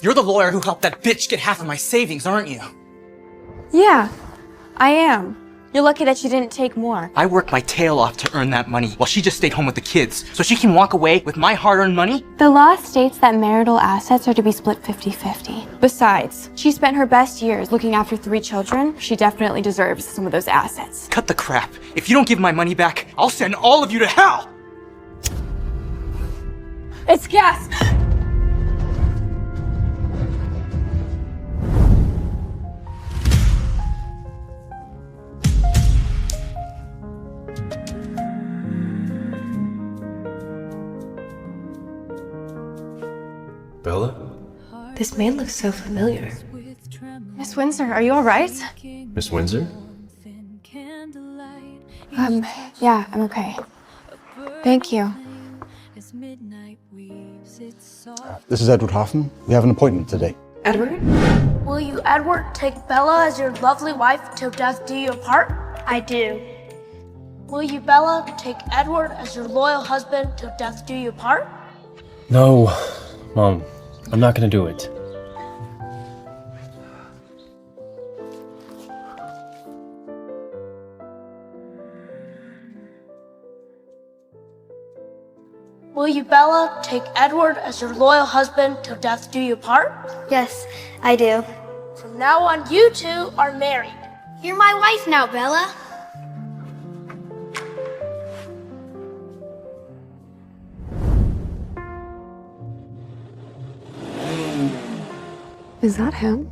You're the lawyer who helped that bitch get half of my savings, aren't you? Yeah, I am. You're lucky that she didn't take more. I worked my tail off to earn that money while she just stayed home with the kids, so she can walk away with my hard-earned money? The law states that marital assets are to be split 50-50. Besides, she spent her best years looking after 3 children. She definitely deserves some of those assets. Cut the crap. If you don't give my money back, I'll send all of you to hell! It's gas! Bella? This man looks so familiar. Miss Windsor, are you all right? Miss Windsor? Yeah, I'm okay. Thank you. This is Edward Hoffman. We have an appointment today. Edward? Will you, Edward, take Bella as your lovely wife till death do you apart? I do. Will you, Bella, take Edward as your loyal husband till death do you part? No, Mom. I'm not gonna do it. Will you, Bella, take Edward as your loyal husband till death do you part? Yes, I do. From now on, you two are married. You're my wife now, Bella. Is that him?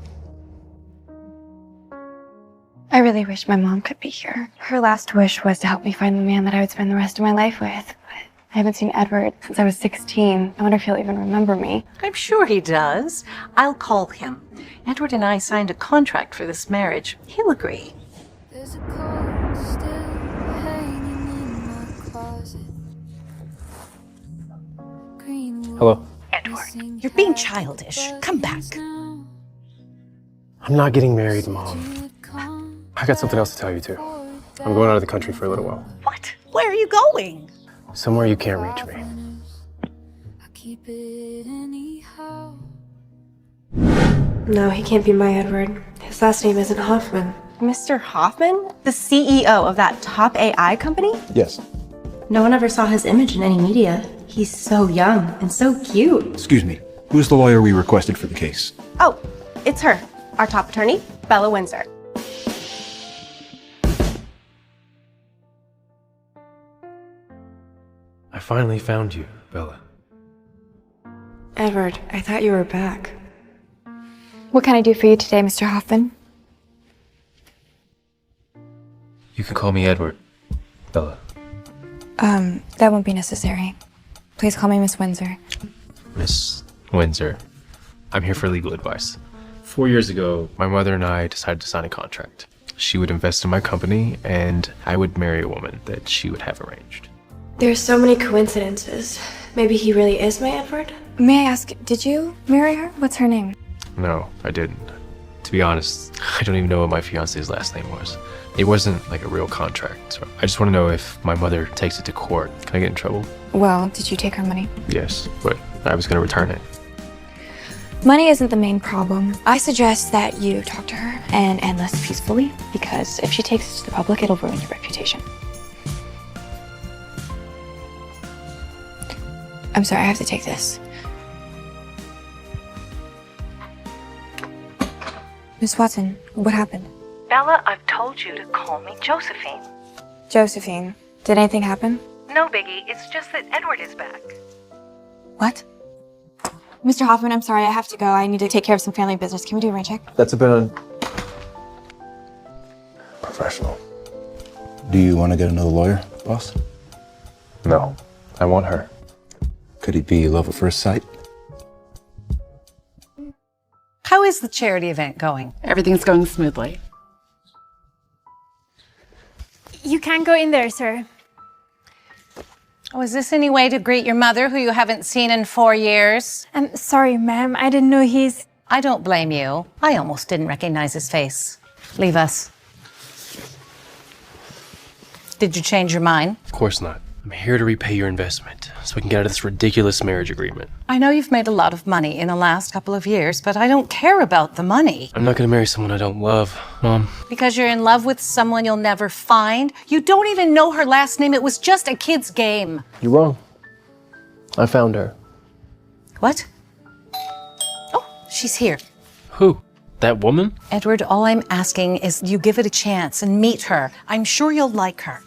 I really wish my mom could be here. Her last wish was to help me find the man that I would spend the rest of my life with. But I haven't seen Edward since I was 16. I wonder if he'll even remember me. I'm sure he does. I'll call him. Edward and I signed a contract for this marriage. He'll agree. There's a coat still hanging in my closet. Hello? Edward, you're being childish. Come back. I'm not getting married, Mom. I got something else to tell you, too. I'm going out of the country for a little while. What? Where are you going? Somewhere you can't reach me. I keep it anyhow. No, he can't be my Edward. His last name isn't Hoffman. Mr. Hoffman? The CEO of that top AI company? Yes. No one ever saw his image in any media. He's so young and so cute. Excuse me, who's the lawyer we requested for the case? Oh, it's her. Our top attorney, Bella Windsor. I finally found you, Bella. Edward, I thought you were back. What can I do for you today, Mr. Hoffman? You can call me Edward, Bella. That won't be necessary. Please call me Miss Windsor. Miss Windsor. I'm here for legal advice. 4 years ago, my mother and I decided to sign a contract. She would invest in my company, and I would marry a woman that she would have arranged. There's so many coincidences. Maybe he really is my Edward? May I ask, did you marry her? What's her name? No, I didn't. To be honest, I don't even know what my fiance's last name was. It wasn't like a real contract, so I just want to know if my mother takes it to court. Can I get in trouble? Well, did you take her money? Yes, but I was going to return it. Money isn't the main problem. I suggest that you talk to her and end this peacefully, because if she takes it to the public, it'll ruin your reputation. I'm sorry, I have to take this. Miss Watson, what happened? Bella, I've told you to call me Josephine. Josephine, did anything happen? No, Biggie. It's just that Edward is back. What? Mr. Hoffman, I'm sorry, I have to go. I need to take care of some family business. Can we do a rain check? That's a bit unprofessional. Do you want to get another lawyer, boss? No, I want her. Could it be love at first sight? How is the charity event going? Everything's going smoothly. You can go in there, sir. Oh, is this any way to greet your mother, who you haven't seen in 4 years? I'm sorry, ma'am. I didn't know he's... I don't blame you. I almost didn't recognize his face. Leave us. Did you change your mind? Of course not. I'm here to repay your investment so we can get out of this ridiculous marriage agreement. I know you've made a lot of money in the last couple of years, but I don't care about the money. I'm not gonna marry someone I don't love, Mom. Because you're in love with someone you'll never find? You don't even know her last name. It was just a kid's game. You're wrong. I found her. What? Oh, she's here. Who? That woman? Edward, all I'm asking is you give it a chance and meet her. I'm sure you'll like her.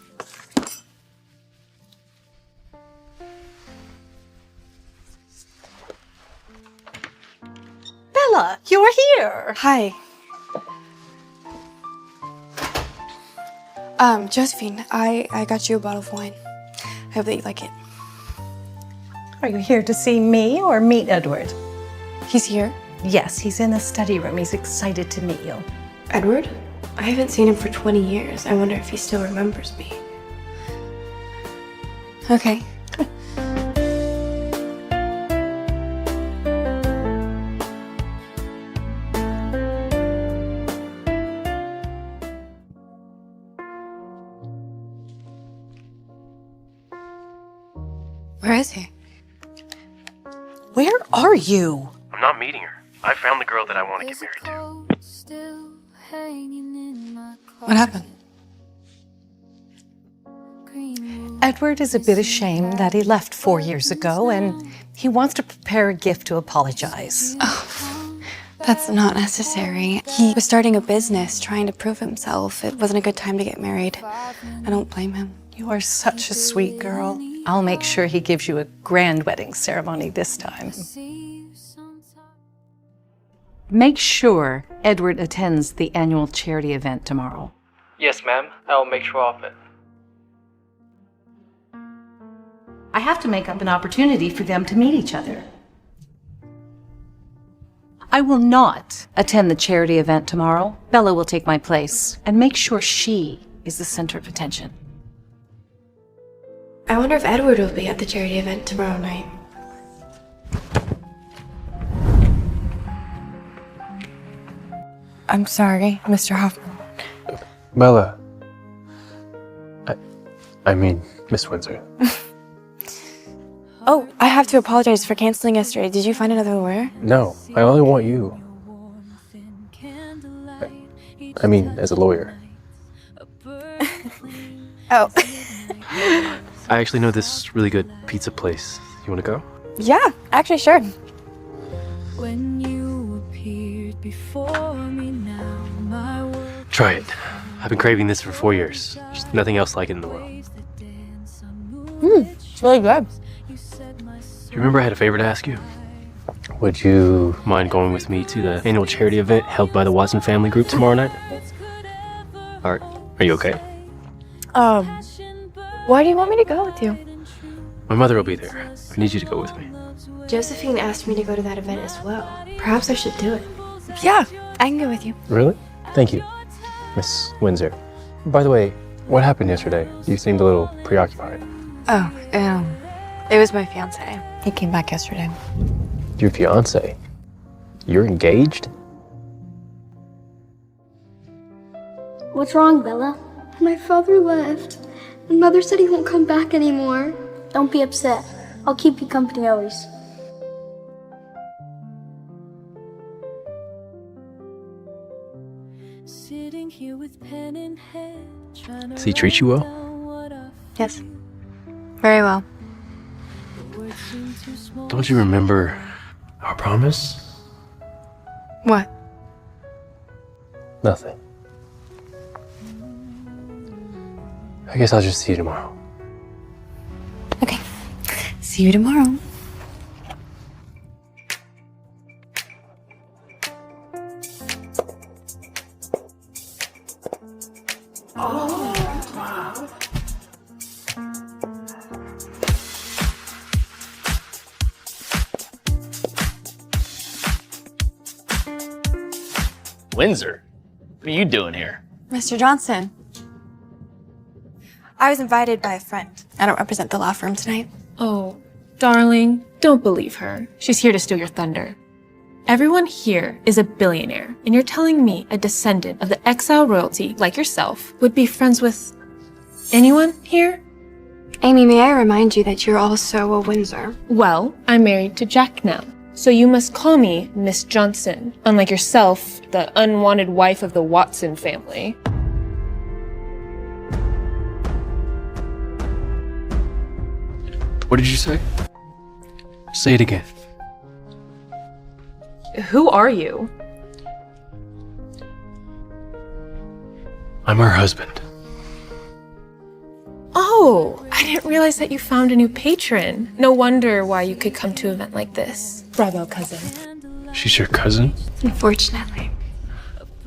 Bella, you're here. Hi. Josephine, I got you a bottle of wine. I hope that you like it. Are you here to see me or meet Edward? He's here. Yes, he's in the study room. He's excited to meet you. Edward? I haven't seen him for 20 years. I wonder if he still remembers me. Okay. Where is he? Where are you? I'm not meeting her. I found the girl that I want to get married to. What happened? Edward is a bit ashamed that he left 4 years ago, and he wants to prepare a gift to apologize. Oh, that's not necessary. He was starting a business, trying to prove himself. It wasn't a good time to get married. I don't blame him. You are such a sweet girl. I'll make sure he gives you a grand wedding ceremony this time. Make sure Edward attends the annual charity event tomorrow. Yes, ma'am. I will make sure of it. I have to make up an opportunity for them to meet each other. I will not attend the charity event tomorrow. Bella will take my place and make sure she is the center of attention. I wonder if Edward will be at the charity event tomorrow night. I'm sorry, Mr. Hoffman. Bella. I mean, Miss Windsor. Oh, I have to apologize for canceling yesterday. Did you find another lawyer? No, I only want you. I mean, as a lawyer. Oh. I actually know this really good pizza place. You want to go? Yeah, actually, sure. When you appeared before me now, my world Try it. I've been craving this for 4 years. There's nothing else like it in the world. It's really good. Do you remember I had a favor to ask you? Would you mind going with me to the annual charity event held by the Watson family group tomorrow night? Are you okay? Why do you want me to go with you? My mother will be there. I need you to go with me. Josephine asked me to go to that event as well. Perhaps I should do it. Yeah, I can go with you. Really? Thank you, Miss Windsor. By the way, what happened yesterday? You seemed a little preoccupied. Oh, it was my fiancé. He came back yesterday. Your fiancé? You're engaged? What's wrong, Bella? My father left, and Mother said he won't come back anymore. Don't be upset. I'll keep you company always. sitting here with pen in hand, trying to Does he treat you well? write down what I Yes. Very well. feel. Words seem too small. Don't you remember our promise? What? Nothing. I guess I'll just see you tomorrow. Okay. See you tomorrow. Windsor, what are you doing here? Mr. Johnson. I was invited by a friend. I don't represent the law firm tonight. Oh, darling, don't believe her. She's here to steal your thunder. Everyone here is a billionaire, and you're telling me a descendant of the exile royalty like yourself would be friends with anyone here? Amy, may I remind you that you're also a Windsor? Well, I'm married to Jack now. So you must call me Miss Johnson, unlike yourself, the unwanted wife of the Watson family. What did you say? Say it again. Who are you? I'm her husband. Oh, I didn't realize that you found a new patron. No wonder why you could come to an event like this. Bravo, cousin. She's your cousin? Unfortunately.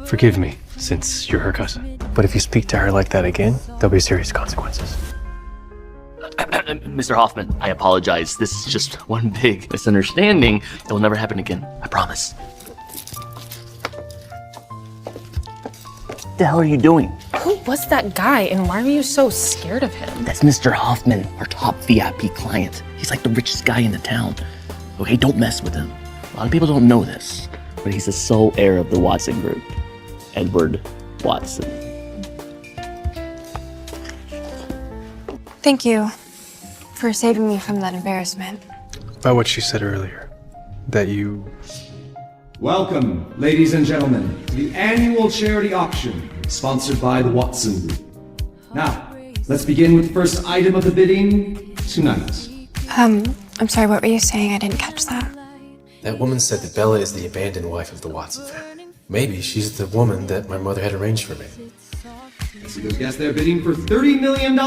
Forgive me, since you're her cousin. But if you speak to her like that again, there'll be serious consequences. Mr. Hoffman, I apologize. This is just one big misunderstanding. It will never happen again. I promise. What the hell are you doing? Who was that guy and why were you so scared of him? That's Mr. Hoffman, our top VIP client. He's like the richest guy in the town. Okay, don't mess with him. A lot of people don't know this, but he's the sole heir of the Watson Group. Edward Watson. Thank you for saving me from that embarrassment. About what she said earlier. That you... Welcome, ladies and gentlemen, to the annual charity auction sponsored by the Watson Group. Now, let's begin with the first item of the bidding tonight. I'm sorry, what were you saying? I didn't catch that. That woman said that Bella is the abandoned wife of the Watson family. Maybe she's the woman that my mother had arranged for me. Let's see those guys there bidding for $30 million.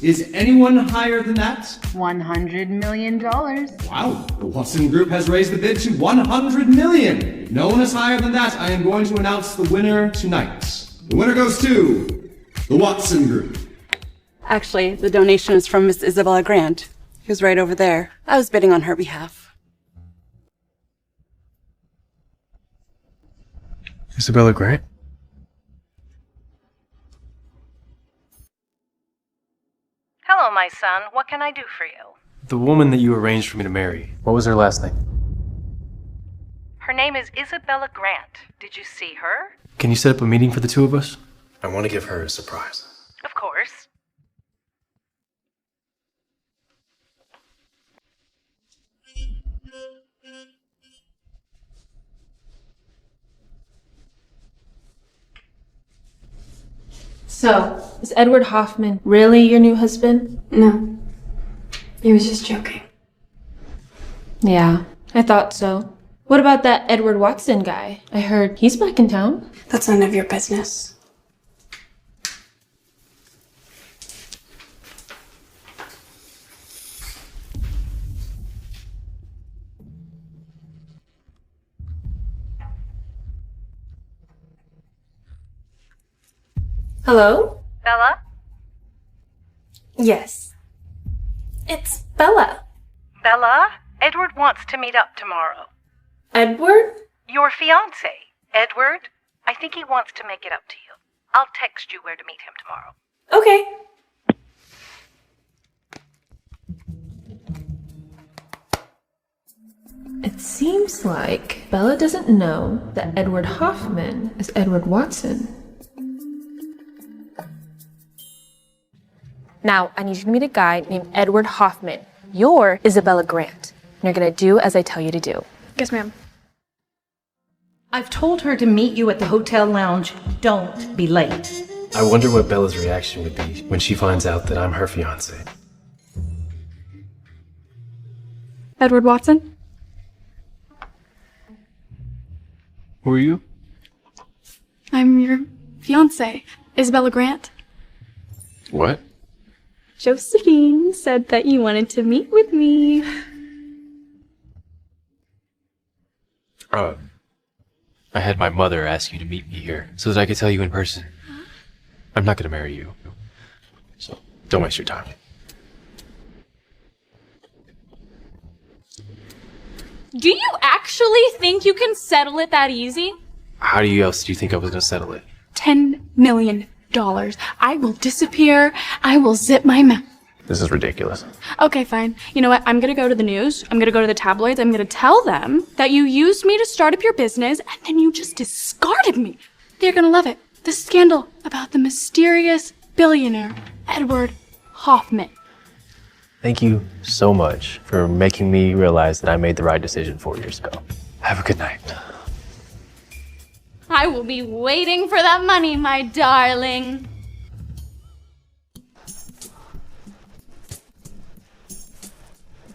Is anyone higher than that? $100 million. Wow, the Watson Group has raised the bid to $100 million. No one is higher than that. I am going to announce the winner tonight. The winner goes to the Watson Group. Actually, the donation is from Miss Isabella Grant, who's right over there. I was bidding on her behalf. Isabella Grant? Hello, my son. What can I do for you? The woman that you arranged for me to marry. What was her last name? Her name is Isabella Grant. Did you see her? Can you set up a meeting for the two of us? I want to give her a surprise. Of course. So, is Edward Hoffman really your new husband? No. He was just joking. Yeah, I thought so. What about that Edward Watson guy? I heard he's back in town. That's none of your business. Hello? Bella? Yes. It's Bella. Bella? Edward wants to meet up tomorrow. Edward? Your fiancé, Edward. I think he wants to make it up to you. I'll text you where to meet him tomorrow. Okay. It seems like Bella doesn't know that Edward Hoffman is Edward Watson. Now, I need you to meet a guy named Edward Hoffman. You're Isabella Grant. And you're gonna do as I tell you to do. Yes, ma'am. I've told her to meet you at the hotel lounge. Don't be late. I wonder what Bella's reaction would be when she finds out that I'm her fiancé. Edward Watson? Who are you? I'm your fiancé, Isabella Grant. What? Josephine said that you wanted to meet with me. I had my mother ask you to meet me here so that I could tell you in person. I'm not gonna marry you. So, don't waste your time. Do you actually think you can settle it that easy? How else do you think I was gonna settle it? $10 million. I will disappear. I will zip my mouth. This is ridiculous. Okay, fine. You know what? I'm gonna go to the news. I'm gonna go to the tabloids. I'm gonna tell them that you used me to start up your business and then you just discarded me. They're gonna love it. The scandal about the mysterious billionaire, Edward Hoffman. Thank you so much for making me realize that I made the right decision 4 years ago. Have a good night. I will be waiting for that money, my darling.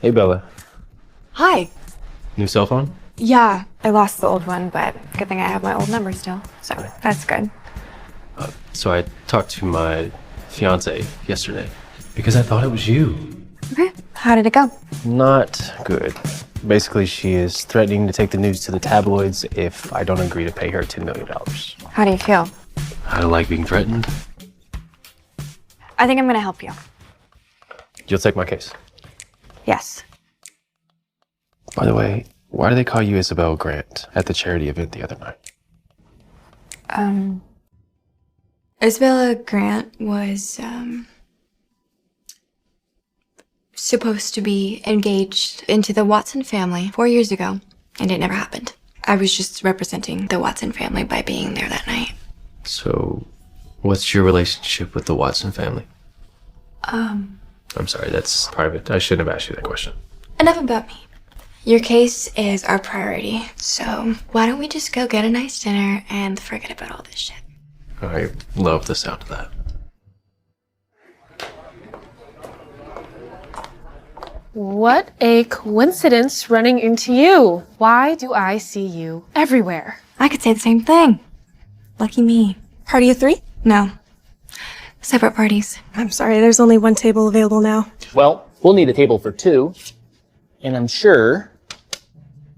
Hey, Bella. Hi. New cell phone? Yeah, I lost the old one, but good thing I have my old number still, so that's good. So I talked to my fiance yesterday because I thought it was you. Okay, how did it go? Not good. Basically, she is threatening to take the news to the tabloids if I don't agree to pay her $10 million. How do you feel? I don't like being threatened. I think I'm gonna help you. You'll take my case. Yes. By the way, why do they call you Isabel Grant at the charity event the other night? Isabella Grant was, supposed to be engaged into the Watson family 4 years ago, and it never happened. I was just representing the Watson family by being there that night. So, what's your relationship with the Watson family? I'm sorry, that's private. I shouldn't have asked you that question. Enough about me. Your case is our priority, so why don't we just go get a nice dinner and forget about all this shit? I love the sound of that. What a coincidence running into you. Why do I see you everywhere? I could say the same thing. Lucky me. Party of three? No. Separate parties. I'm sorry, there's only one table available now. Well, we'll need a table for two, and I'm sure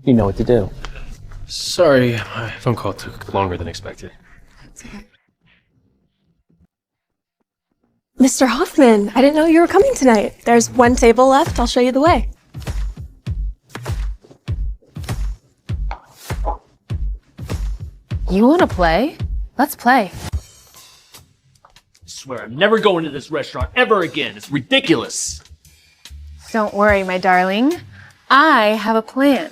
you know what to do. Sorry, my phone call took longer than expected. Mr. Hoffman, I didn't know you were coming tonight. There's one table left. I'll show you the way. You wanna play? Let's play. I swear I'm never going to this restaurant ever again. It's ridiculous. Don't worry, my darling. I have a plan.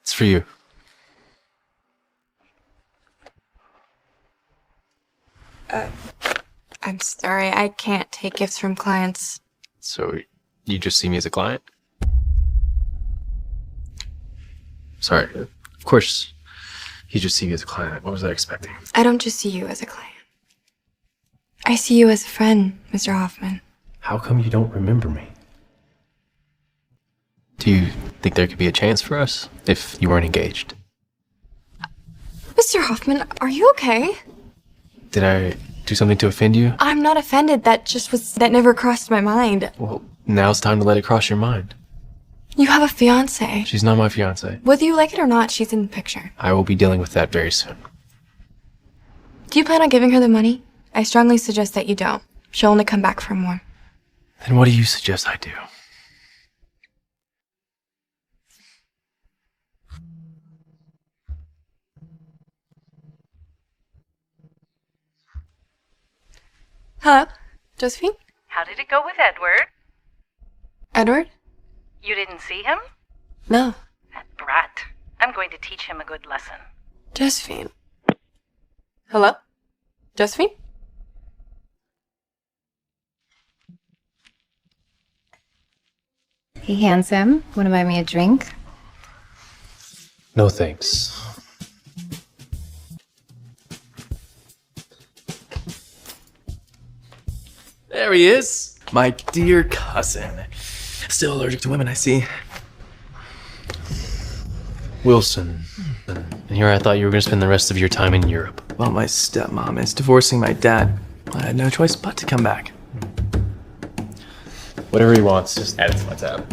It's for you. I'm sorry, I can't take gifts from clients. So, you just see me as a client? Sorry, of course, you just see me as a client. What was I expecting? I don't just see you as a client. I see you as a friend, Mr. Hoffman. How come you don't remember me? Do you think there could be a chance for us if you weren't engaged? Mr. Hoffman, are you okay? Did I do something to offend you? I'm not offended. That never crossed my mind. Well, now's the time to let it cross your mind. You have a fiance. She's not my fiance. Whether you like it or not, she's in the picture. I will be dealing with that very soon. Do you plan on giving her the money? I strongly suggest that you don't. She'll only come back for more. Then what do you suggest I do? Hello? Josephine? How did it go with Edward? Edward? You didn't see him? No. That brat. I'm going to teach him a good lesson. Josephine. Hello? Josephine? Hey, handsome. Wanna buy me a drink? No thanks. There he is, my dear cousin. Still allergic to women, I see. Wilson. And here I thought you were going to spend the rest of your time in Europe. Well, my stepmom is divorcing my dad. I had no choice but to come back. Whatever he wants, just add it to my tab.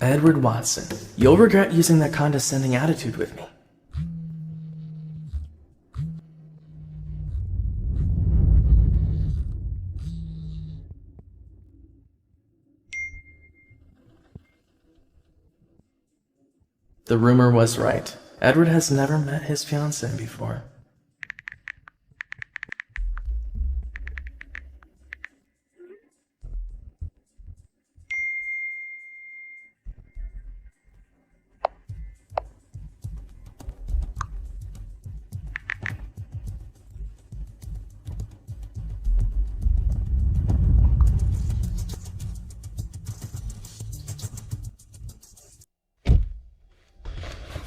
Edward Watson, you'll regret using that condescending attitude with me. The rumor was right. Edward has never met his fiancée before.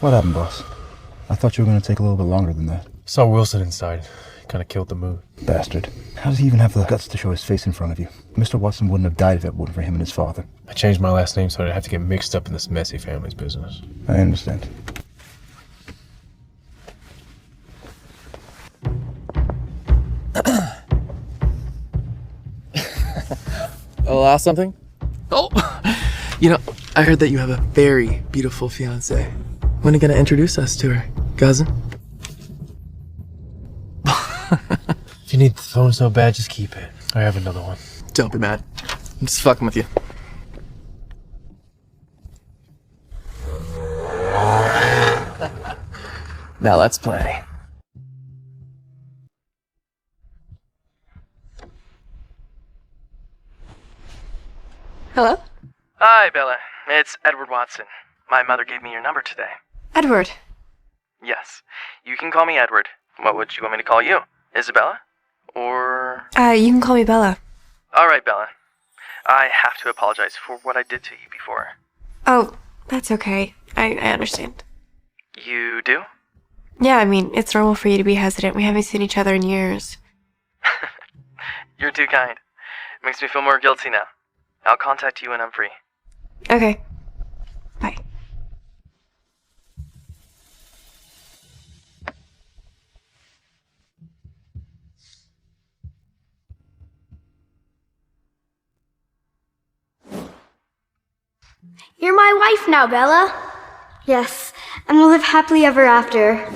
What happened, boss? I thought you were going to take a little bit longer than that. Saw Wilson inside. Kind of killed the mood. Bastard. How does he even have the guts to show his face in front of you? Mr. Watson wouldn't have died if it wasn't for him and his father. I changed my last name so I didn't have to get mixed up in this messy family's business. I understand. Allow something? Oh, you know, I heard that you have a very beautiful fiancée. When are you gonna introduce us to her, cousin? If you need the phone so bad, just keep it. I have another one. Don't be mad. I'm just fucking with you. Now let's play. Hello? Hi, Bella. It's Edward Watson. My mother gave me your number today. Edward. Yes. You can call me Edward. What would you want me to call you? Isabella? Or... You can call me Bella. Alright, Bella. I have to apologize for what I did to you before. Oh, that's okay. I understand. You do? Yeah, I mean, it's normal for you to be hesitant. We haven't seen each other in years. You're too kind. Makes me feel more guilty now. I'll contact you when I'm free. Okay. Bye. You're my wife now, Bella. Yes, and we'll live happily ever after.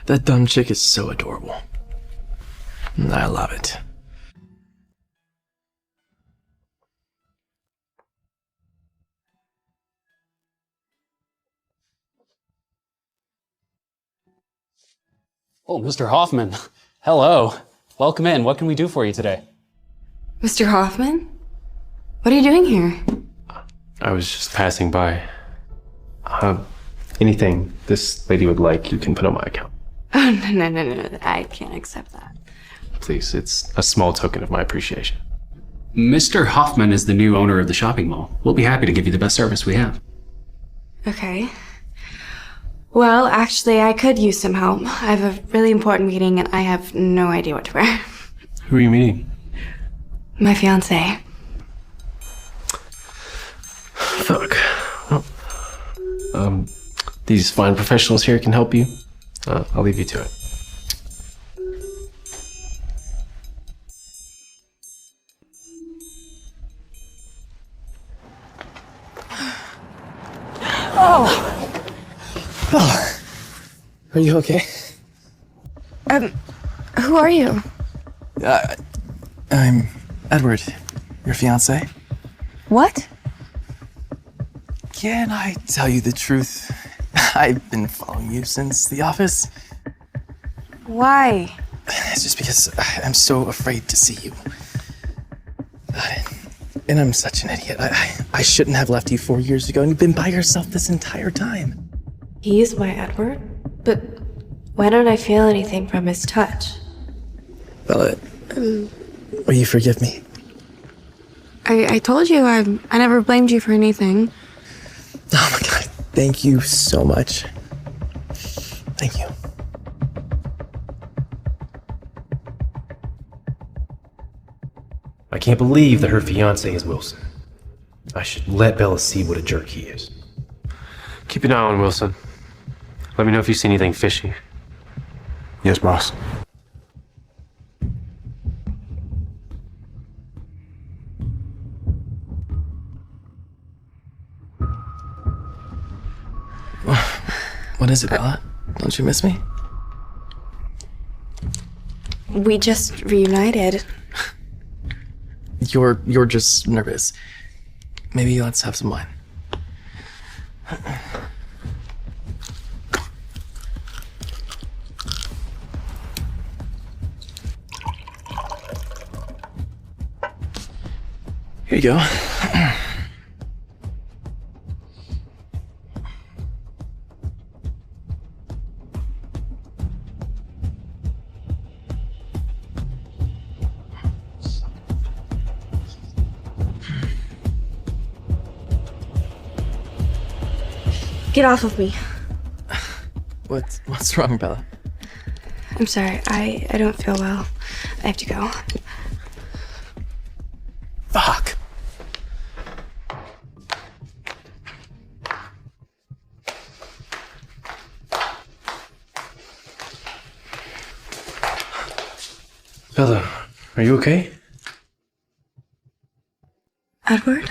That dumb chick is so adorable. I love it. Oh, Mr. Hoffman. Hello. Welcome in. What can we do for you today? Mr. Hoffman? What are you doing here? I was just passing by. Anything this lady would like, you can put on my account. Oh, no. I can't accept that. Please, it's a small token of my appreciation. Mr. Hoffman is the new owner of the shopping mall. We'll be happy to give you the best service we have. Okay. Well, actually, I could use some help. I have a really important meeting and I have no idea what to wear. Who are you meeting? My fiancé. Fuck. These fine professionals here can help you. I'll leave you to it. Oh. Are you okay? Who are you? I'm Edward, your fiancé. What? Can I tell you the truth? I've been following you since the office. Why? It's just because I'm so afraid to see you. And I'm such an idiot. I shouldn't have left you 4 years ago, and you've been by yourself this entire time. He is my Edward? But why don't I feel anything from his touch? Bella, will you forgive me? I told you I never blamed you for anything. Oh my god, thank you so much. Thank you. I can't believe that her fiancé is Wilson. I should let Bella see what a jerk he is. Keep an eye on Wilson. Let me know if you see anything fishy. Yes, boss. What is it, Bella? Don't you miss me? We just reunited. You're just nervous. Maybe let's have some wine. Here you go. Get off of me. What's wrong, Bella? I'm sorry. I don't feel well. I have to go. Fuck. Bella, are you okay? Edward?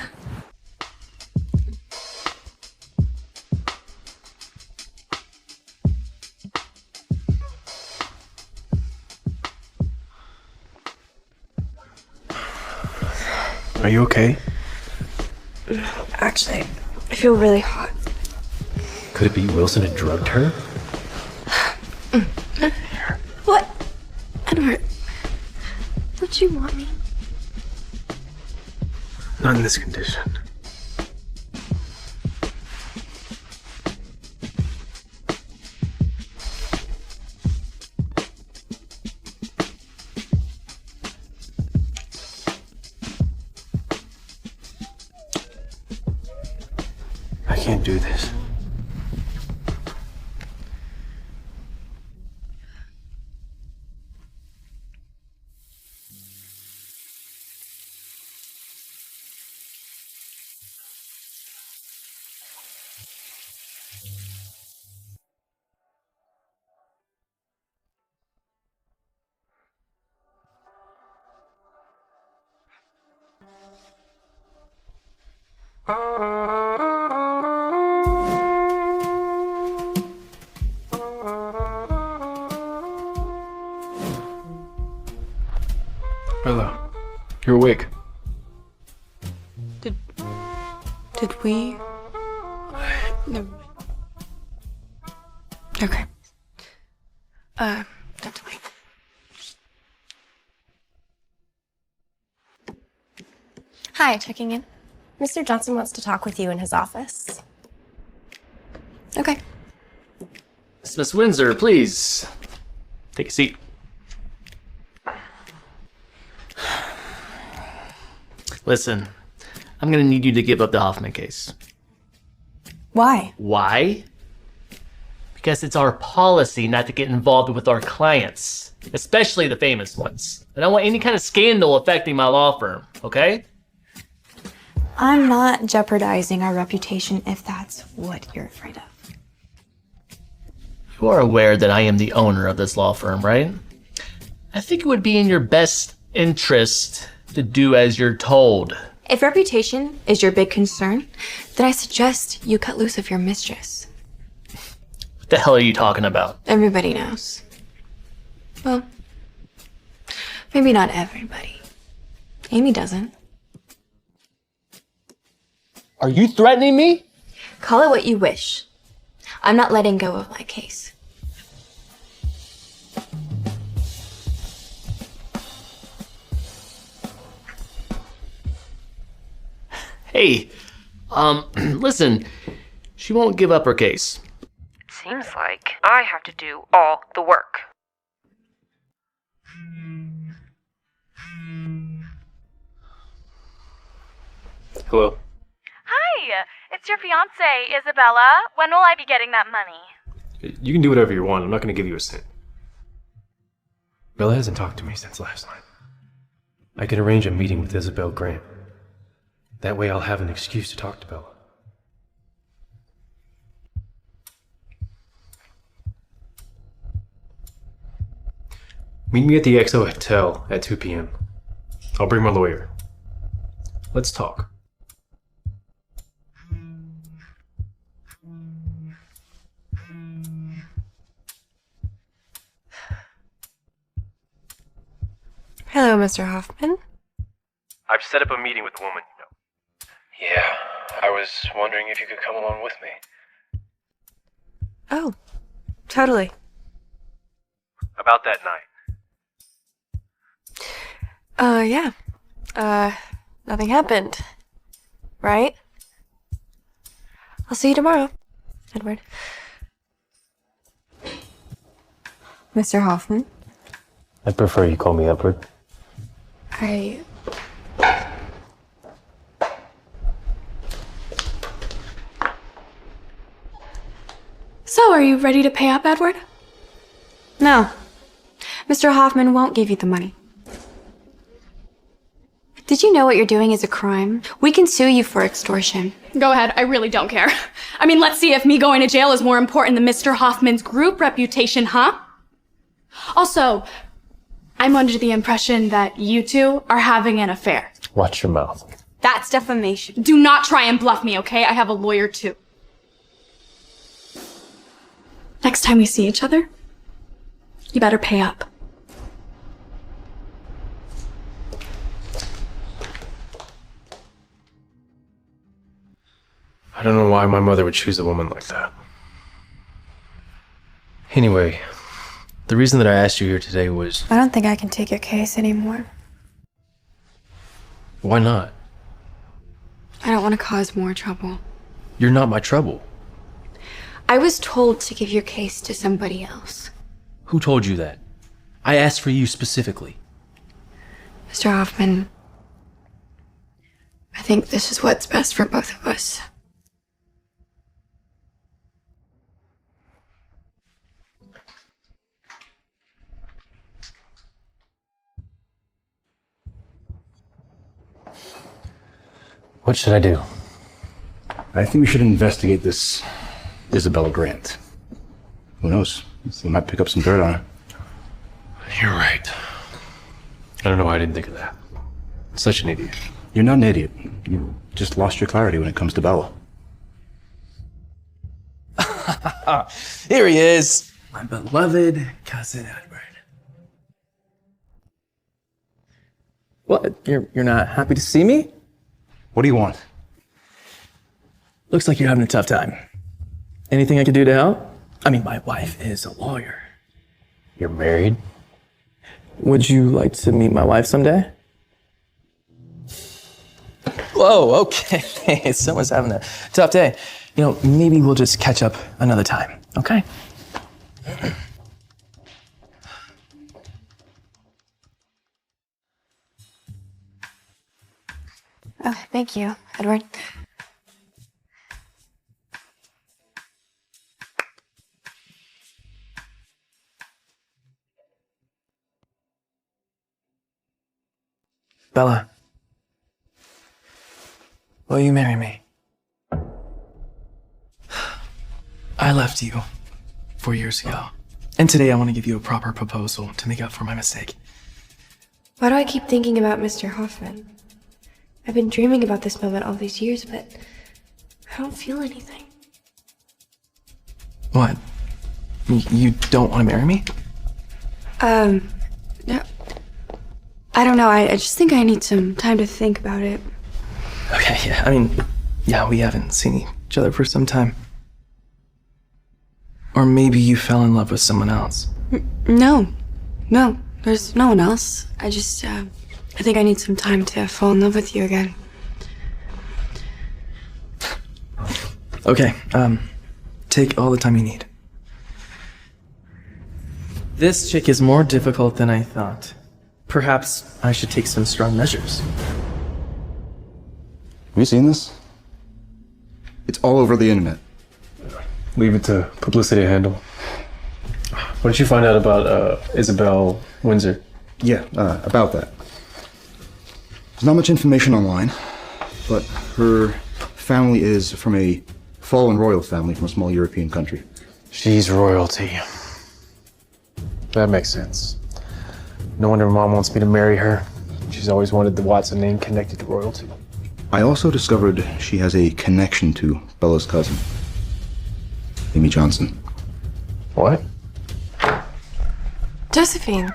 Are you okay? Actually, I feel really hot. Could it be Wilson had drugged her? What? Edward, don't you want me? Not in this condition. I can't do this. Bella, you're awake. Did we? No. Okay. Don't wait. Hi, checking in. Mr. Johnson wants to talk with you in his office. Okay. Miss Windsor, please. Take a seat. Listen, I'm gonna need you to give up the Hoffman case. Why? Why? Because it's our policy not to get involved with our clients, especially the famous ones. I don't want any kind of scandal affecting my law firm, okay? I'm not jeopardizing our reputation if that's what you're afraid of. You are aware that I am the owner of this law firm, right? I think it would be in your best interest to do as you're told. If reputation is your big concern, then I suggest you cut loose of your mistress. What the hell are you talking about? Everybody knows. Well, maybe not everybody. Amy doesn't. Are you threatening me? Call it what you wish. I'm not letting go of my case. Hey, listen, she won't give up her case. Seems like I have to do all the work. Hello? Hi, it's your fiancée, Isabella. When will I be getting that money? You can do whatever you want. I'm not going to give you a cent. Bella hasn't talked to me since last night. I can arrange a meeting with Isabel Grant. That way I'll have an excuse to talk to Bella. Meet me at the XO Hotel at 2 p.m. I'll bring my lawyer. Let's talk. Hello, Mr. Hoffman. I've set up a meeting with a woman you know. Yeah, I was wondering if you could come along with me. Oh, totally. About that night. Yeah. Nothing happened. Right? I'll see you tomorrow, Edward. Mr. Hoffman? I prefer you call me Edward. are you ready to pay up, Edward? No. Mr. Hoffman won't give you the money. Did you know what you're doing is a crime? We can sue you for extortion. Go ahead, I really don't care. I mean, let's see if me going to jail is more important than Mr. Hoffman's group reputation, huh? Also, I'm under the impression that you two are having an affair. Watch your mouth. That's defamation. Do not try and bluff me, okay? I have a lawyer too. Next time we see each other, you better pay up. I don't know why my mother would choose a woman like that. Anyway, the reason that I asked you here today was... I don't think I can take your case anymore. Why not? I don't want to cause more trouble. You're not my trouble. I was told to give your case to somebody else. Who told you that? I asked for you specifically. Mr. Hoffman, I think this is what's best for both of us. What should I do? I think we should investigate this Isabella Grant. Who knows? We might pick up some dirt on her. You're right. I don't know why I didn't think of that. Such an idiot. You're not an idiot. You just lost your clarity when it comes to Bella. Here he is, my beloved cousin Edward. What? You're not happy to see me? What do you want? Looks like you're having a tough time. Anything I can do to help? I mean, my wife is a lawyer. You're married? Would you like to meet my wife someday? Whoa, okay. Someone's having a tough day. You know, maybe we'll just catch up another time, okay? Oh, thank you, Edward. Bella, will you marry me? I left you 4 years ago, and today I want to give you a proper proposal to make up for my mistake. Why do I keep thinking about Mr. Hoffman? I've been dreaming about this moment all these years, but I don't feel anything. What? You don't want to marry me? No. I don't know. I just think I need some time to think about it. Okay, yeah. I mean, yeah, we haven't seen each other for some time. Or maybe you fell in love with someone else. No. No. There's no one else. I just, I think I need some time to fall in love with you again. Okay, take all the time you need. This chick is more difficult than I thought. Perhaps I should take some strong measures. Have you seen this? It's all over the internet. Leave it to publicity to handle. What did you find out about Isabel Windsor? Yeah, about that. There's not much information online, but her family is from a fallen royal family from a small European country. She's royalty. That makes sense. No wonder Mom wants me to marry her. She's always wanted the Watson name connected to royalty. I also discovered she has a connection to Bella's cousin, Amy Johnson. What? Josephine.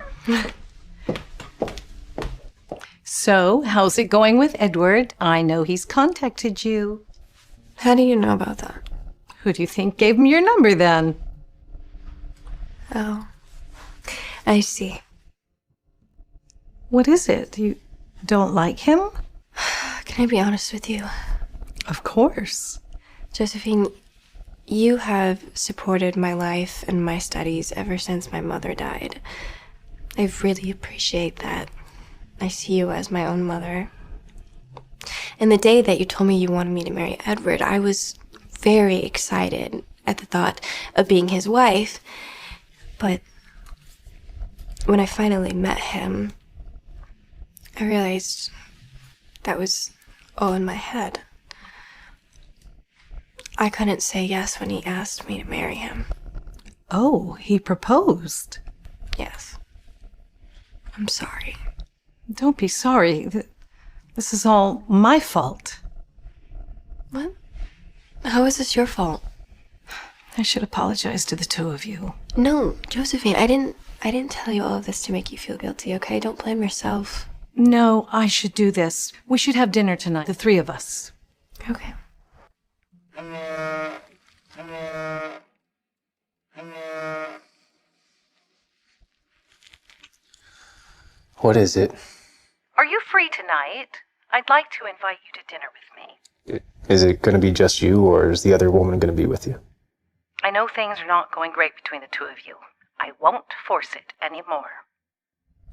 So, how's it going with Edward? I know he's contacted you. How do you know about that? Who do you think gave him your number then? Oh, I see. What is it? You don't like him? Can I be honest with you? Of course. Josephine, you have supported my life and my studies ever since my mother died. I really appreciate that. I see you as my own mother. And the day that you told me you wanted me to marry Edward, I was very excited. at the thought of being his wife. But when I finally met him, I realized that was all in my head. I couldn't say yes when he asked me to marry him. Oh, he proposed? Yes. I'm sorry. Don't be sorry. This is all my fault. What? How is this your fault? I should apologize to the two of you. No, Josephine, I didn't tell you all of this to make you feel guilty, okay? Don't blame yourself. No, I should do this. We should have dinner tonight, the three of us. Okay. What is it? Are you free tonight? I'd like to invite you to dinner with me. Is it going to be just you, or is the other woman going to be with you? I know things are not going great between the two of you. I won't force it anymore.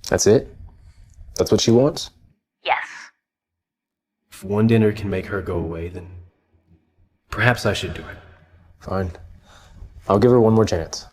That's it? That's what she wants? Yes. If one dinner can make her go away, then perhaps I should do it. Fine. I'll give her one more chance.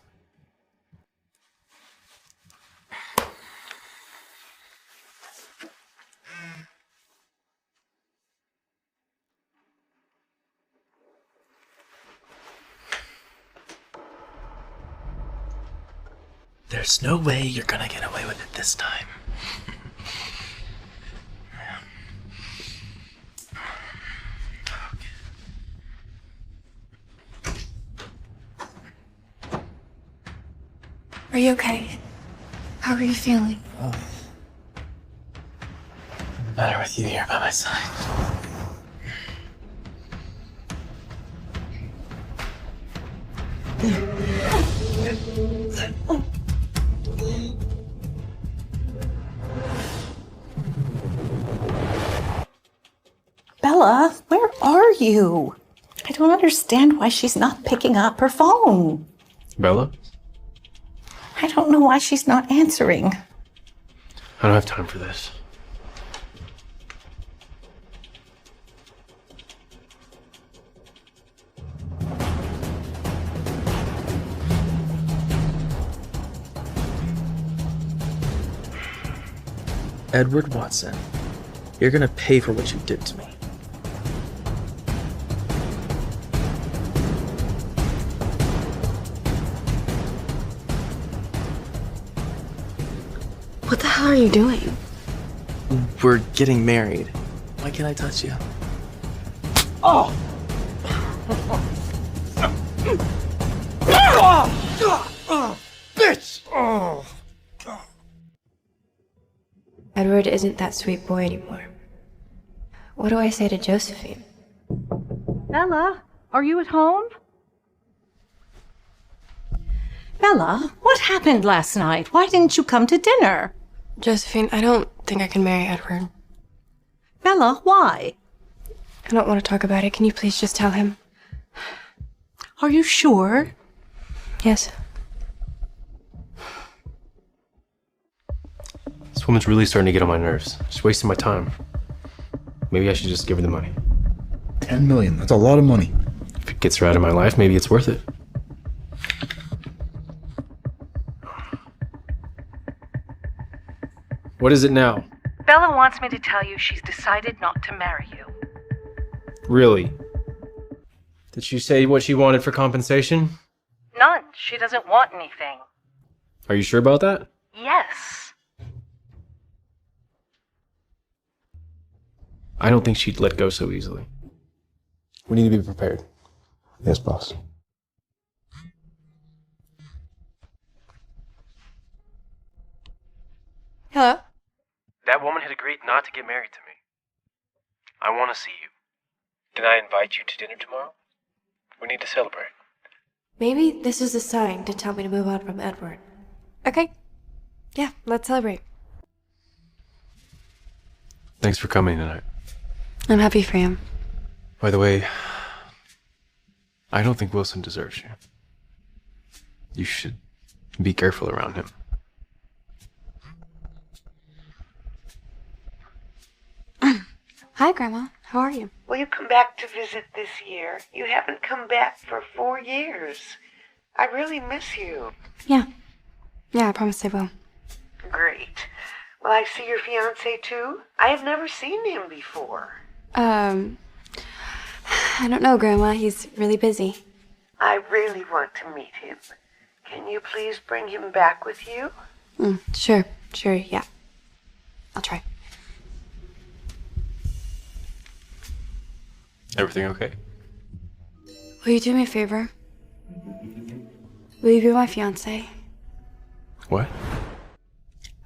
There's no way you're gonna get away with it this time. Are you okay? How are you feeling? Better with you here by my side. Bella, where are you? I don't understand why she's not picking up her phone. Bella? I don't know why she's not answering. I don't have time for this. Edward Watson, you're gonna pay for what you did to me. What the hell are you doing? We're getting married. Why can't I touch you? Oh! Bitch! Oh! Edward isn't that sweet boy anymore. What do I say to Josephine? Bella, are you at home? Bella, what happened last night? Why didn't you come to dinner? Josephine, I don't think I can marry Edward. Bella, why? I don't want to talk about it. Can you please just tell him? Are you sure? Yes. This woman's really starting to get on my nerves. She's wasting my time. Maybe I should just give her the money. 10 million, that's a lot of money. If it gets her out of my life, maybe it's worth it. What is it now? Bella wants me to tell you she's decided not to marry you. Really? Did she say what she wanted for compensation? None. She doesn't want anything. Are you sure about that? Yes. I don't think she'd let go so easily. We need to be prepared. Yes, boss. Hello? That woman had agreed not to get married to me. I want to see you. Can I invite you to dinner tomorrow? We need to celebrate. Maybe this is a sign to tell me to move on from Edward. Okay. Yeah, let's celebrate. Thanks for coming tonight. I'm happy for him. By the way, I don't think Wilson deserves you. You should be careful around him. Hi, Grandma. How are you? Will you come back to visit this year? You haven't come back for 4 years. I really miss you. Yeah. Yeah, I promise I will. Great. Will I see your fiancé too? I have never seen him before. I don't know, Grandma. He's really busy. I really want to meet him. Can you please bring him back with you? Sure, yeah. I'll try. Everything okay? Will you do me a favor? Will you be my fiancé? What?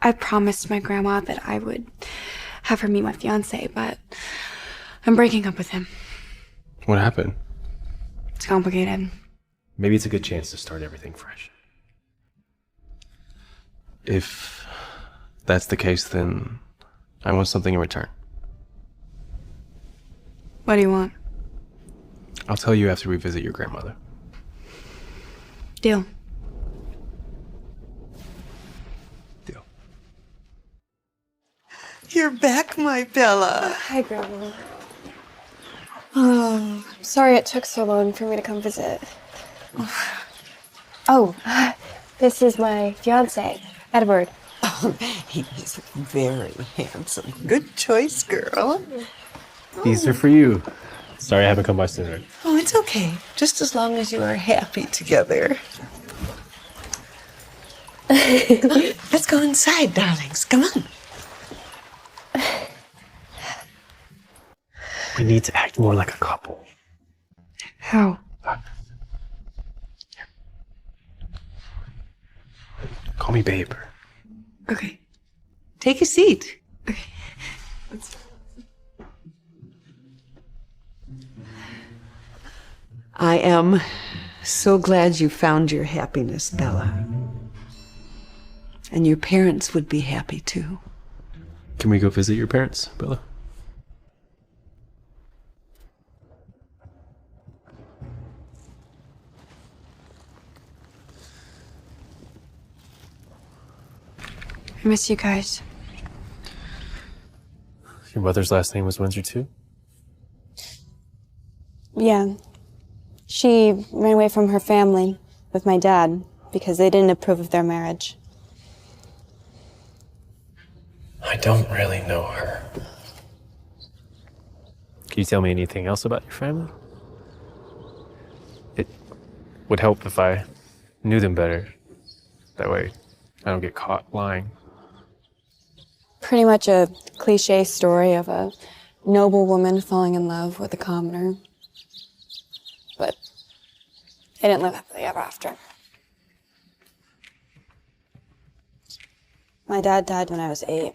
I promised my grandma that I would have her meet my fiancé, but I'm breaking up with him. What happened? It's complicated. Maybe it's a good chance to start everything fresh. If that's the case, then I want something in return. What do you want? I'll tell you after we visit your grandmother. Deal. You're back, my Bella. Hi, Grandma. Oh, sorry it took so long for me to come visit. Oh, this is my fiancé, Edward. Oh, he is very handsome. Good choice, girl. These are for you. Sorry I haven't come by sooner. Oh, it's okay. Just as long as you are happy together. Let's go inside, darlings. Come on. We need to act more like a couple. How? Call me babe. Okay. Take a seat. Okay. I am so glad you found your happiness, Bella. And your parents would be happy too. Can we go visit your parents, Bella? I miss you guys. Your mother's last name was Windsor too? Yeah. She ran away from her family with my dad because they didn't approve of their marriage. I don't really know her. Can you tell me anything else about your family? It would help if I knew them better. That way I don't get caught lying. Pretty much a cliche story of a noble woman falling in love with a commoner. But they didn't live happily ever after. My dad died when I was 8.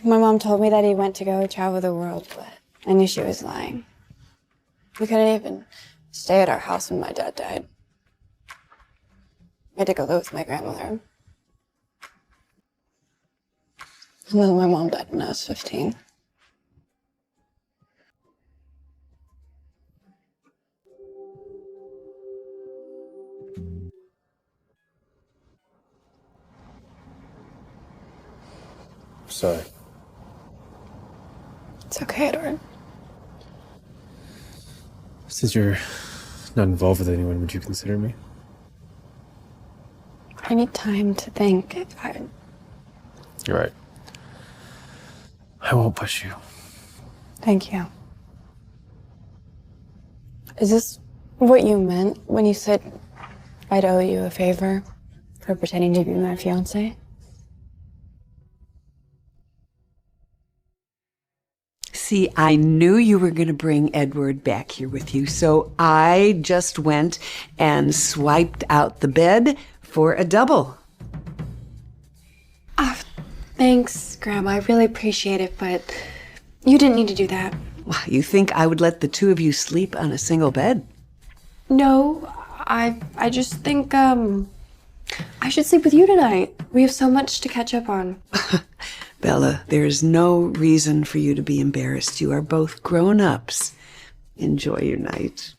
My mom told me that he went to go travel the world, but I knew she was lying. We couldn't even stay at our house when my dad died. I had to go live with my grandmother. And then my mom died when I was 15. Sorry. It's okay, Edward. Since you're not involved with anyone, would you consider me? I need time to think. You're right. I won't push you. Thank you. Is this what you meant when you said I'd owe you a favor for pretending to be my fiancé? See, I knew you were going to bring Edward back here with you, so I just went and swiped out the bed for a double. Thanks, Grandma. I really appreciate it, but you didn't need to do that. You think I would let the two of you sleep on a single bed? No, I just think, I should sleep with you tonight. We have so much to catch up on. Bella, there is no reason for you to be embarrassed. You are both grown-ups. Enjoy your night.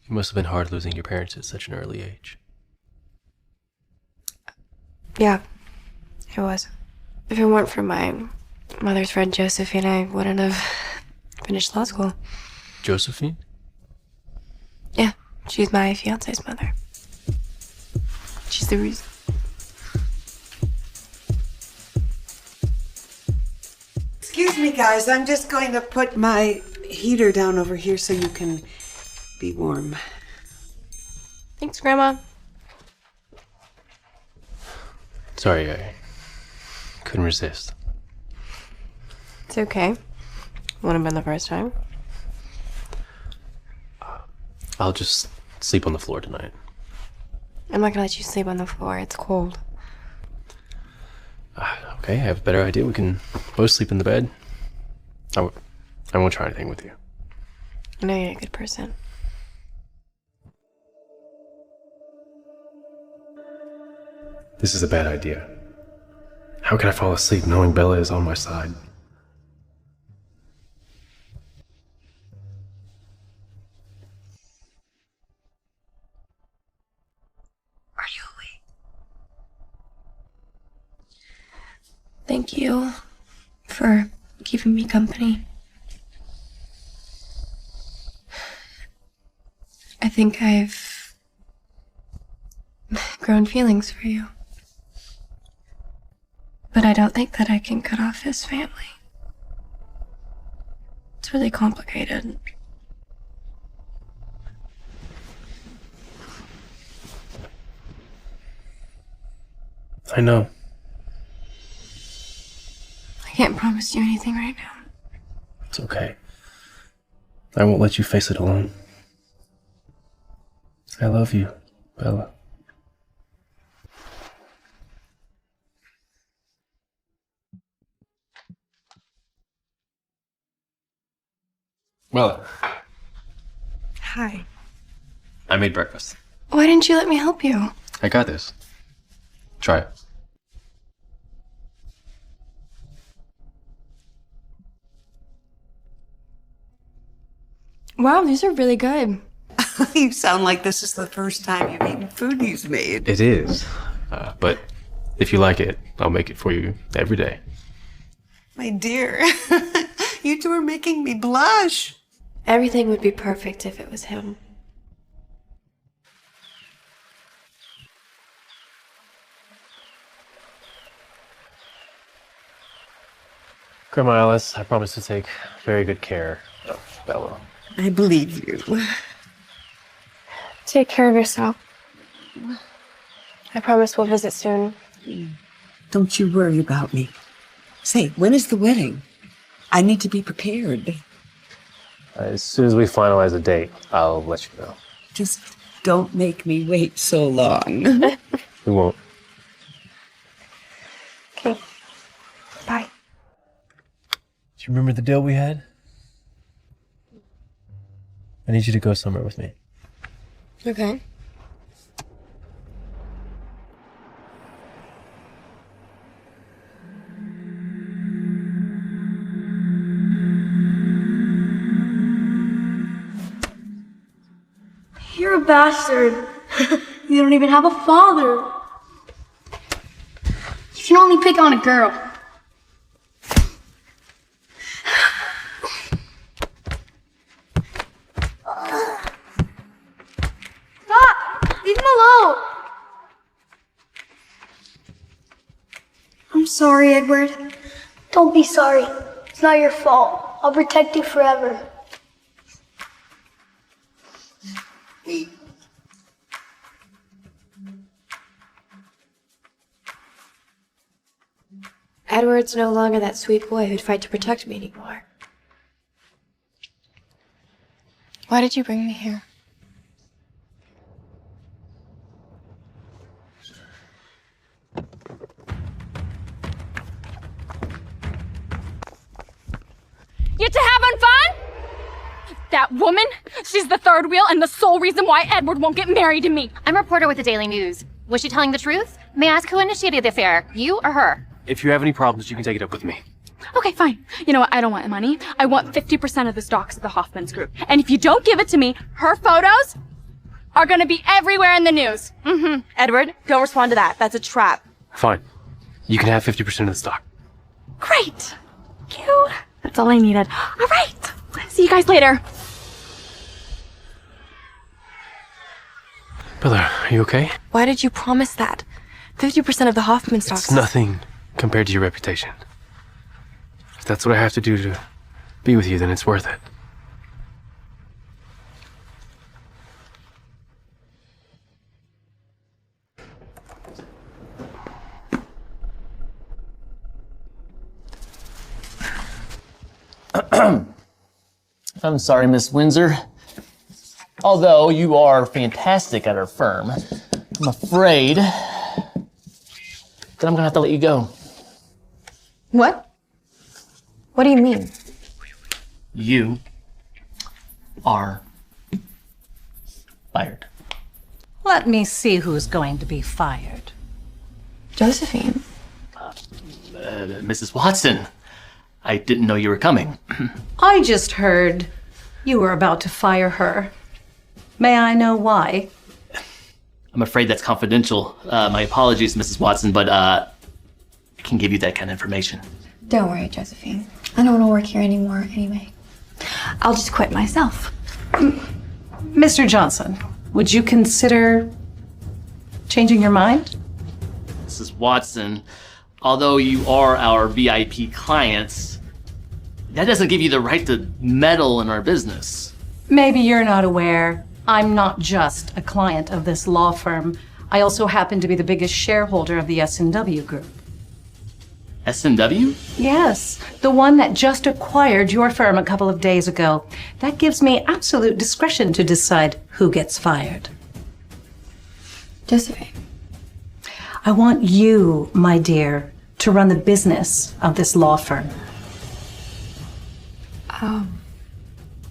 It must have been hard losing your parents at such an early age. Yeah, it was. If it weren't for my mother's friend Josephine, I wouldn't have finished law school. Josephine? Yeah, she's my fiance's mother. She's the reason. Excuse me, guys. I'm just going to put my heater down over here so you can be warm. Thanks, Grandma. Sorry, I couldn't resist. It's okay. Wouldn't have been the first time. I'll just sleep on the floor tonight. I'm not gonna let you sleep on the floor. It's cold. Okay, I have a better idea. We can both sleep in the bed. I won't try anything with you. I know you're a good person. This is a bad idea. How can I fall asleep knowing Bella is on my side? Are you awake? Thank you for keeping me company. I think I've grown feelings for you. But I don't think that I can cut off his family. It's really complicated. I know. I can't promise you anything right now. It's okay. I won't let you face it alone. I love you, Bella. Bella. Hi. I made breakfast. Why didn't you let me help you? I got this. Try it. Wow, these are really good. You sound like this is the first time you've eaten food he's made. It is. But if you like it, I'll make it for you every day. My dear, you two are making me blush. Everything would be perfect if it was him. Grandma Alice, I promise to take very good care of Bella. I believe you. Take care of yourself. I promise we'll visit soon. Don't you worry about me. Say, when is the wedding? I need to be prepared. As soon as we finalize a date, I'll let you know. Just don't make me wait so long. We won't. Okay. Bye. Do you remember the deal we had? I need you to go somewhere with me. Okay. You're a bastard. You don't even have a father. You can only pick on a girl. Stop! Leave him alone. I'm sorry, Edward. Don't be sorry. It's not your fault. I'll protect you forever. Edward's no longer that sweet boy who'd fight to protect me anymore. Why did you bring me here? You two having fun? That woman, she's the third wheel and the sole reason why Edward won't get married to me. I'm a reporter with the Daily News. Was she telling the truth? May I ask who initiated the affair, you or her? If you have any problems, you can take it up with me. Okay, fine. You know what? I don't want money. I want 50% of the stocks of the Hoffman's group. And if you don't give it to me, her photos, are gonna be everywhere in the news. Edward, don't respond to that. That's a trap. Fine. You can have 50% of the stock. Great. Thank you. That's all I needed. All right. See you guys later. Bella, are you okay? Why did you promise that? 50% of the Hoffman stocks. It's nothing compared to your reputation. If that's what I have to do to be with you, then it's worth it. I'm sorry, Miss Windsor. Although you are fantastic at our firm, I'm afraid that I'm gonna have to let you go. What? What do you mean? You are fired. Let me see who's going to be fired. Josephine. Mrs. Watson, I didn't know you were coming. I just heard you were about to fire her. May I know why? I'm afraid that's confidential. My apologies, Mrs. Watson, but I can give you that kind of information. Don't worry, Josephine. I don't want to work here anymore anyway. I'll just quit myself. Mr. Johnson, would you consider changing your mind? Mrs. Watson, although you are our VIP clients, that doesn't give you the right to meddle in our business. Maybe you're not aware. I'm not just a client of this law firm. I also happen to be the biggest shareholder of the S&W Group. S&W? Yes, the one that just acquired your firm a couple of days ago. That gives me absolute discretion to decide who gets fired. Josephine. I want you, my dear, to run the business of this law firm.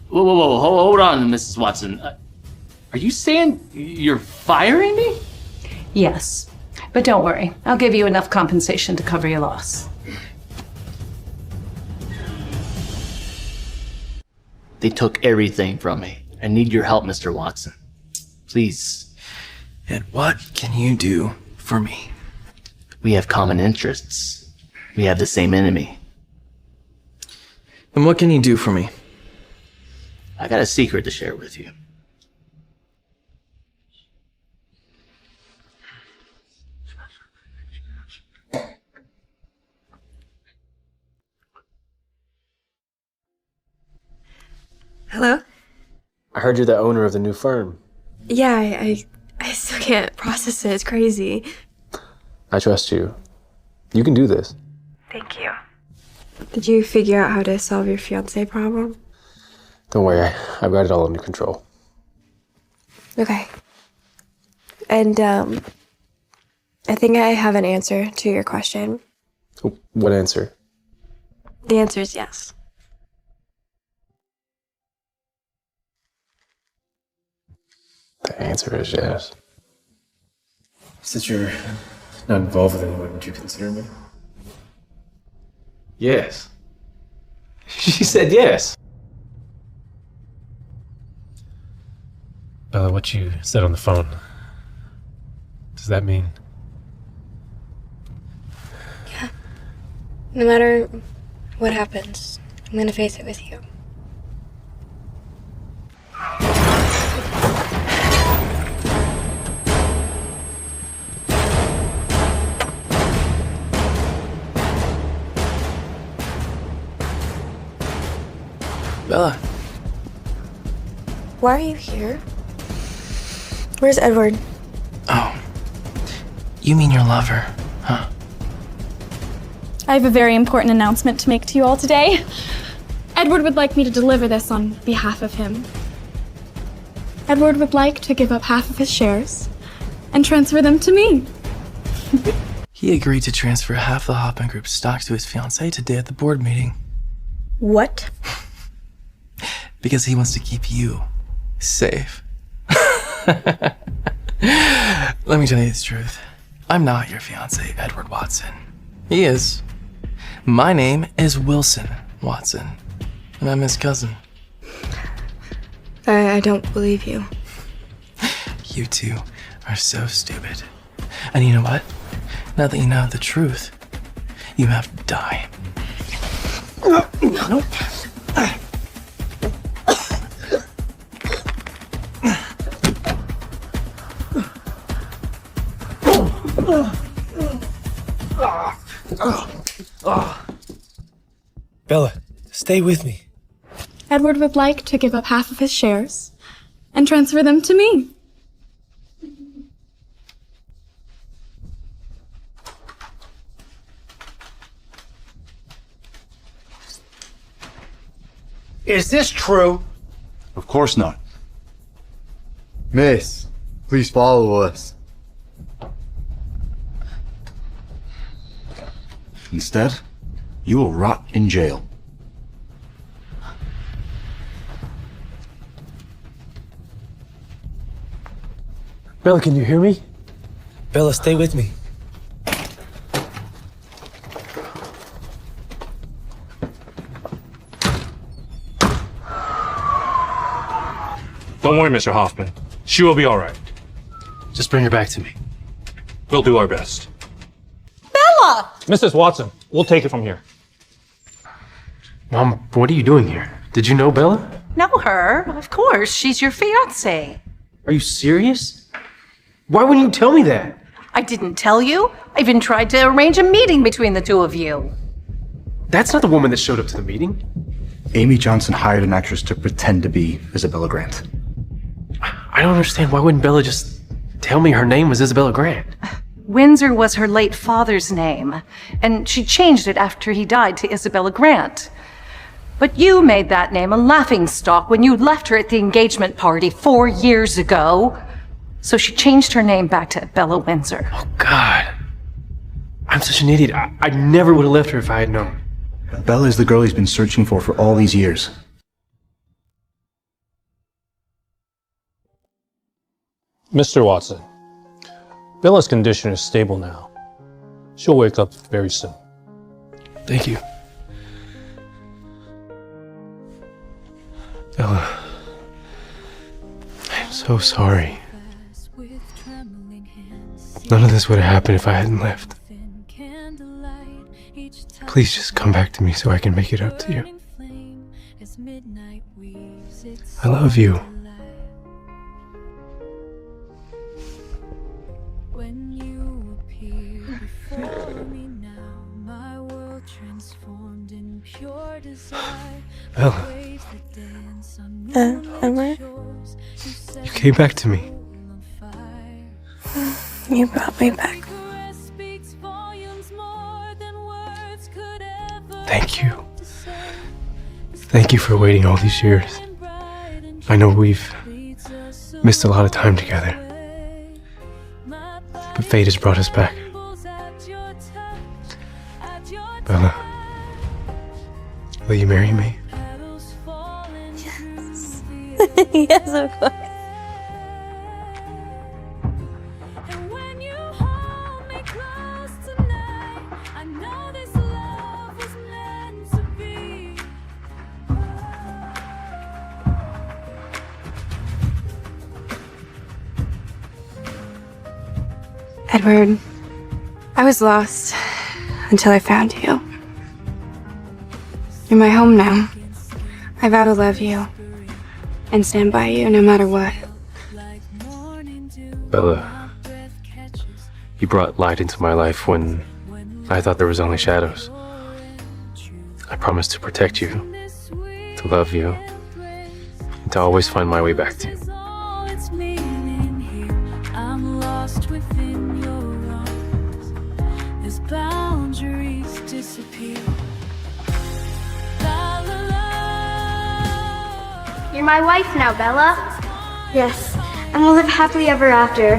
Whoa, hold on, Mrs. Watson. Are you saying you're firing me? Yes, but don't worry. I'll give you enough compensation to cover your loss. They took everything from me. I need your help, Mr. Watson. Please. And what can you do for me? We have common interests. We have the same enemy. And what can you do for me? I got a secret to share with you. Hello? I heard you're the owner of the new firm. Yeah, I still can't process it. It's crazy. I trust you. You can do this. Thank you. Did you figure out how to solve your fiancé problem? Don't worry, I've got it all under control. Okay. And, I think I have an answer to your question. What answer? The answer is yes. The answer is yes. Since you're not involved with anyone, would you consider me? Yes. She said yes. Bella, what you said on the phone, does that mean? Yeah. No matter what happens, I'm gonna face it with you. Bella. Why are you here? Where's Edward? Oh. You mean your lover, huh? I have a very important announcement to make to you all today. Edward would like me to deliver this on behalf of him. Edward would like to give up half of his shares and transfer them to me. He agreed to transfer half the Hoffman Group's stocks to his fiancée today at the board meeting. What? Because he wants to keep you safe. Let me tell you the truth. I'm not your fiancé, Edward Watson. He is. My name is Wilson Watson, and I'm his cousin. I don't believe you. You two are so stupid. And you know what? Now that you know the truth, you have to die. Nope. Bella, stay with me. Edward would like to give up half of his shares and transfer them to me. Is this true? Of course not. Miss, please follow us. Instead, you will rot in jail. Bella, can you hear me? Bella, stay with me. Don't worry, Mr. Hoffman. She will be all right. Just bring her back to me. We'll do our best. Bella! Mrs. Watson, we'll take it from here. Mom, what are you doing here? Did you know Bella? Know her? Of course. She's your fiancée. Are you serious? Why wouldn't you tell me that? I didn't tell you. I even tried to arrange a meeting between the two of you. That's not the woman that showed up to the meeting. Amy Johnson hired an actress to pretend to be Isabella Grant. I don't understand. Why wouldn't Bella just tell me her name was Isabella Grant? Windsor was her late father's name, and she changed it after he died to Isabella Grant. But you made that name a laughingstock when you left her at the engagement party 4 years ago. So she changed her name back to Bella Windsor. Oh, God. I'm such an idiot. I never would have left her if I had known. Bella is the girl he's been searching for all these years. Mr. Watson, Bella's condition is stable now. She'll wake up very soon. Thank you. Bella, I'm so sorry. None of this would have happened if I hadn't left. Please just come back to me so I can make it up to you. I love you. Bella. Edward? You came back to me. You brought me back. Thank you. Thank you for waiting all these years. I know we've missed a lot of time together, but fate has brought us back. Bella, will you marry me? Yes. Yes, of course. Edward, I was lost until I found you. You're my home now. I vow to love you and stand by you no matter what. Bella, you brought light into my life when I thought there was only shadows. I promise to protect you, to love you, and to always find my way back to you. Boundaries disappear. You're my wife now, Bella. Yes, and we'll live happily ever after.